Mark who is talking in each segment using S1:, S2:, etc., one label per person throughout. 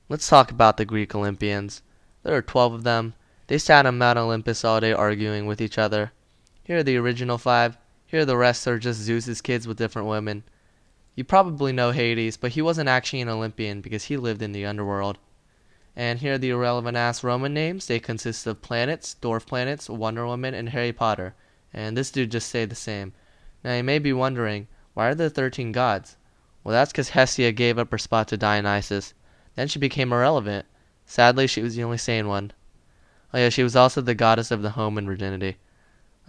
S1: Let's talk about the Greek Olympians. There are 12 of them. They sat on Mount Olympus all day arguing with each other. Here are the original 5. Here the rest are just Zeus's kids with different women. You probably know Hades, but he wasn't actually an Olympian because he lived in the underworld. And here are the irrelevant-ass Roman names. They consist of planets, dwarf planets, Wonder Woman, and Harry Potter. And this dude just stayed the same. Now you may be wondering, why are there 13 gods? Well, that's because Hestia gave up her spot to Dionysus. Then she became irrelevant. Sadly, she was the only sane one. Oh yeah, she was also the goddess of the home and virginity.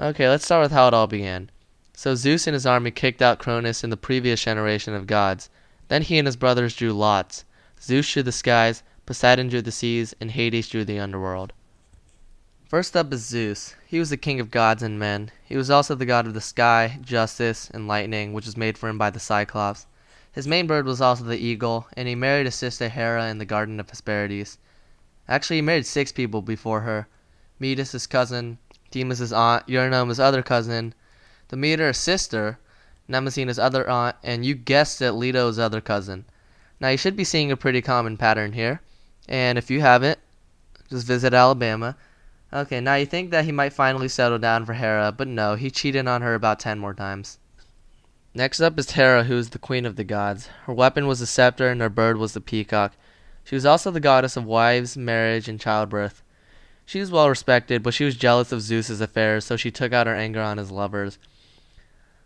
S1: Okay, let's start with how it all began. So Zeus and his army kicked out Cronus in the previous generation of gods. Then he and his brothers drew lots. Zeus drew the skies, Poseidon drew the seas, and Hades drew the underworld. First up is Zeus. He was the king of gods and men. He was also the god of the sky, justice, and lightning, which was made for him by the Cyclops. His main bird was also the eagle, and he married his sister Hera in the Garden of Hesperides. Actually, he married 6 people before her. Metis, his cousin, Demas, his aunt, Eurynom, his other cousin, Demeter, his sister, Nemesis, his other aunt, and you guessed it, Leto, his other cousin. Now, you should be seeing a pretty common pattern here, and if you haven't, just visit Alabama. Okay, now you think that he might finally settle down for Hera, but no, he cheated on her about 10 more times. Next up is Hera, who is the queen of the gods. Her weapon was the scepter, and her bird was the peacock. She was also the goddess of wives, marriage, and childbirth. She was well respected, but she was jealous of Zeus's affairs, so she took out her anger on his lovers.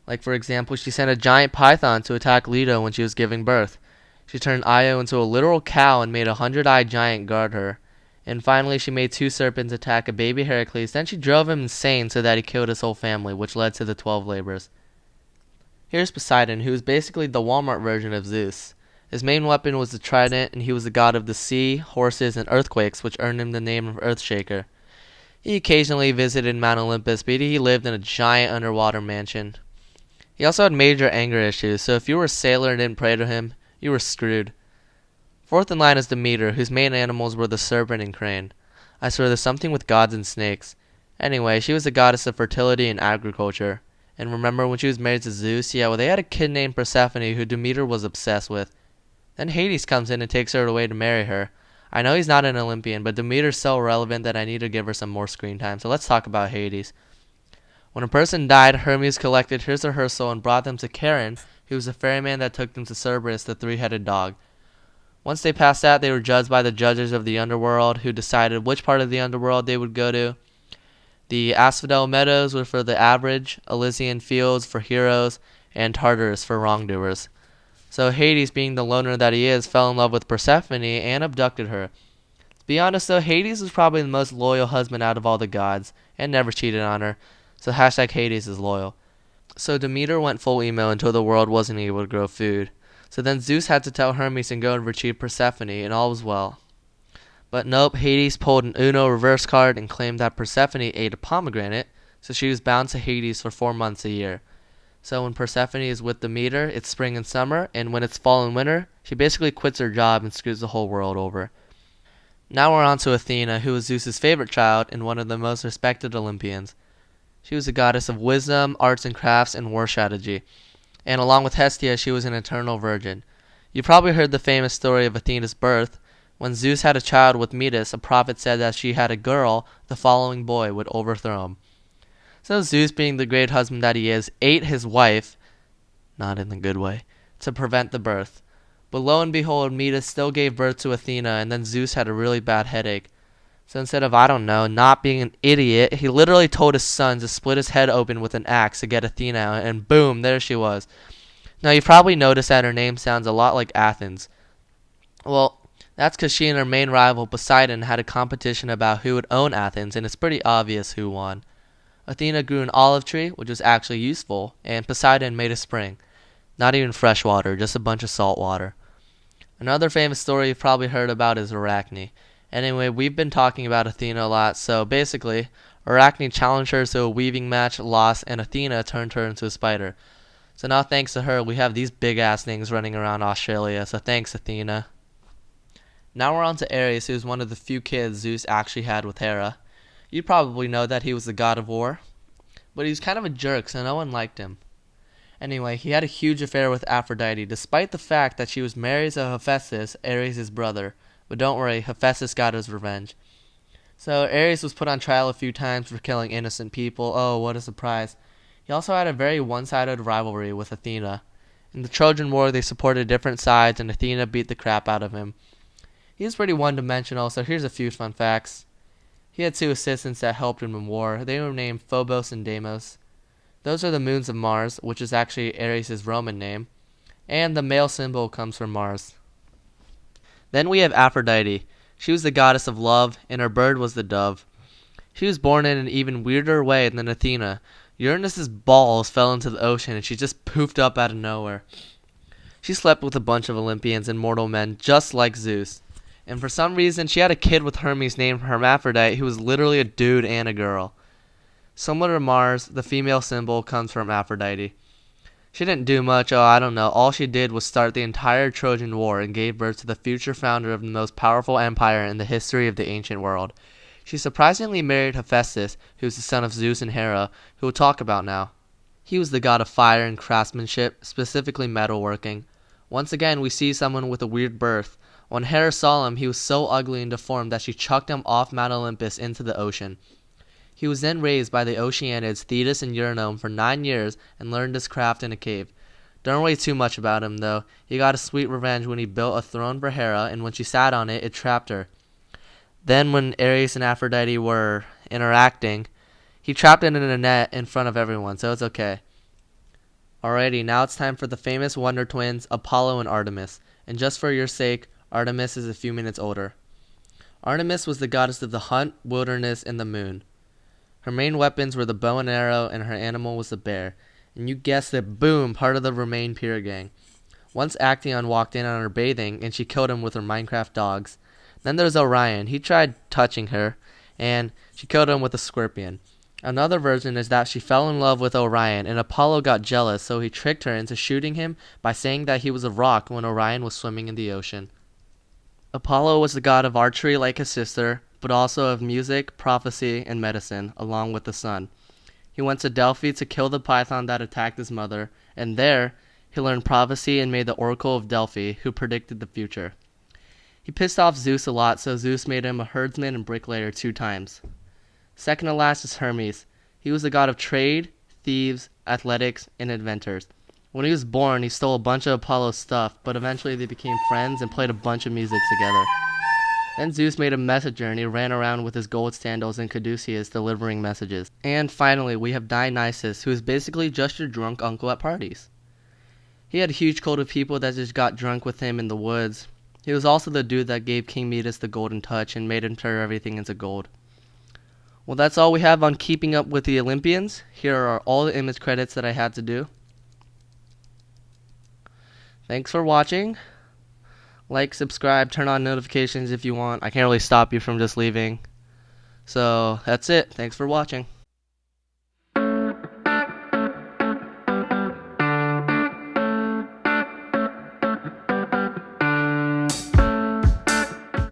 S1: Like, for example, she sent a giant python to attack Leto when she was giving birth. She turned Io into a literal cow and made a 100-eyed giant guard her. And finally, she made 2 serpents attack a baby Heracles. Then she drove him insane so that he killed his whole family, which led to the 12 labors. Here's Poseidon, who is basically the Walmart version of Zeus. His main weapon was the trident, and he was the god of the sea, horses, and earthquakes, which earned him the name of Earthshaker. He occasionally visited Mount Olympus, but he lived in a giant underwater mansion. He also had major anger issues, so if you were a sailor and didn't pray to him, you were screwed. Fourth in line is Demeter, whose main animals were the serpent and crane. I swear there's something with gods and snakes. Anyway, she was the goddess of fertility and agriculture. And remember when she was married to Zeus? Yeah, well, they had a kid named Persephone who Demeter was obsessed with. Then Hades comes in and takes her away to marry her. I know he's not an Olympian, but Demeter's so relevant that I need to give her some more screen time, so let's talk about Hades. When a person died, Hermes collected his or her soul and brought them to Charon, who was the ferryman that took them to Cerberus, the 3-headed dog. Once they passed out, they were judged by the judges of the underworld, who decided which part of the underworld they would go to. The Asphodel Meadows were for the average, Elysian Fields for heroes, and Tartarus for wrongdoers. So Hades, being the loner that he is, fell in love with Persephone and abducted her. To be honest though, Hades was probably the most loyal husband out of all the gods, and never cheated on her, so hashtag Hades is loyal. So Demeter went full emo until the world wasn't able to grow food. So then Zeus had to tell Hermes and go and retrieve Persephone, and all was well. But nope, Hades pulled an Uno reverse card and claimed that Persephone ate a pomegranate, so she was bound to Hades for 4 months a year. So when Persephone is with Demeter, it's spring and summer, and when it's fall and winter, she basically quits her job and screws the whole world over. Now we're on to Athena, who was Zeus's favorite child and one of the most respected Olympians. She was a goddess of wisdom, arts and crafts, and war strategy. And along with Hestia, she was an eternal virgin. You probably heard the famous story of Athena's birth. When Zeus had a child with Metis, a prophet said that she had a girl, the following boy would overthrow him. So Zeus, being the great husband that he is, ate his wife, not in the good way, to prevent the birth. But lo and behold, Metis still gave birth to Athena, and then Zeus had a really bad headache. So instead of, not being an idiot, he literally told his son to split his head open with an axe to get Athena out, and boom, there she was. Now, you've probably noticed that her name sounds a lot like Athens. Well, that's because she and her main rival, Poseidon, had a competition about who would own Athens, and it's pretty obvious who won. Athena grew an olive tree, which was actually useful, and Poseidon made a spring. Not even fresh water, just a bunch of salt water. Another famous story you've probably heard about is Arachne. Anyway, we've been talking about Athena a lot, so basically, Arachne challenged her to a weaving match, lost, and Athena turned her into a spider. So now thanks to her, we have these big-ass things running around Australia, so thanks Athena. Now we're on to Ares, who's one of the few kids Zeus actually had with Hera. You probably know that he was the god of war, but he was kind of a jerk, so no one liked him. Anyway, he had a huge affair with Aphrodite, despite the fact that she was married to Hephaestus, Ares' brother, But don't worry, Hephaestus got his revenge. So Ares was put on trial a few times for killing innocent people. Oh, what a surprise. He also had a very one-sided rivalry with Athena. In the Trojan War, they supported different sides, and Athena beat the crap out of him. He was pretty one-dimensional, so here's a few fun facts. He had two assistants that helped him in war. They were named Phobos and Deimos. Those are the moons of Mars, which is actually Ares' Roman name. And the male symbol comes from Mars. Then we have Aphrodite. She was the goddess of love, and her bird was the dove. She was born in an even weirder way than Athena. Uranus's balls fell into the ocean, and she just poofed up out of nowhere. She slept with a bunch of Olympians and mortal men, just like Zeus. And for some reason, she had a kid with Hermes named Hermaphrodite, who was literally a dude and a girl. Similar to Mars, the female symbol comes from Aphrodite. She didn't do much, I don't know. All she did was start the entire Trojan War and gave birth to the future founder of the most powerful empire in the history of the ancient world. She surprisingly married Hephaestus, who was the son of Zeus and Hera, who we'll talk about now. He was the god of fire and craftsmanship, specifically metalworking. Once again, we see someone with a weird birth. When Hera saw him, he was so ugly and deformed that she chucked him off Mount Olympus into the ocean. He was then raised by the Oceanids Thetis and Eurynome for 9 years and learned his craft in a cave. Don't worry too much about him, though. He got a sweet revenge when he built a throne for Hera, and when she sat on it, it trapped her. Then when Ares and Aphrodite were interacting, he trapped it in a net in front of everyone, so it's okay. Alrighty, now it's time for the famous wonder twins, Apollo and Artemis. And just for your sake, Artemis is a few minutes older. Artemis was the goddess of the hunt, wilderness, and the moon. Her main weapons were the bow and arrow, and her animal was the bear. And you guessed it, boom, part of the Romaine Pyrrha gang. Once Actaeon walked in on her bathing, and she killed him with her Minecraft dogs. Then there's Orion. He tried touching her, and she killed him with a scorpion. Another version is that she fell in love with Orion, and Apollo got jealous, so he tricked her into shooting him by saying that he was a rock when Orion was swimming in the ocean. Apollo was the god of archery like his sister, but also of music, prophecy, and medicine, along with the sun. He went to Delphi to kill the python that attacked his mother, and there he learned prophecy and made the Oracle of Delphi, who predicted the future. He pissed off Zeus a lot, so Zeus made him a herdsman and bricklayer 2 times. Second to last is Hermes. He was the god of trade, thieves, athletics, and inventors. When he was born, he stole a bunch of Apollo's stuff, but eventually they became friends and played a bunch of music together. Then Zeus made a messenger, and he ran around with his gold sandals and caduceus delivering messages. And finally, we have Dionysus, who is basically just your drunk uncle at parties. He had a huge cult of people that just got drunk with him in the woods. He was also the dude that gave King Midas the golden touch and made him turn everything into gold. Well, that's all we have on keeping up with the Olympians. Here are all the image credits that I had to do. Thanks for watching. Like, subscribe, turn on notifications if you want. I can't really stop you from just leaving. So, that's it. Thanks for watching.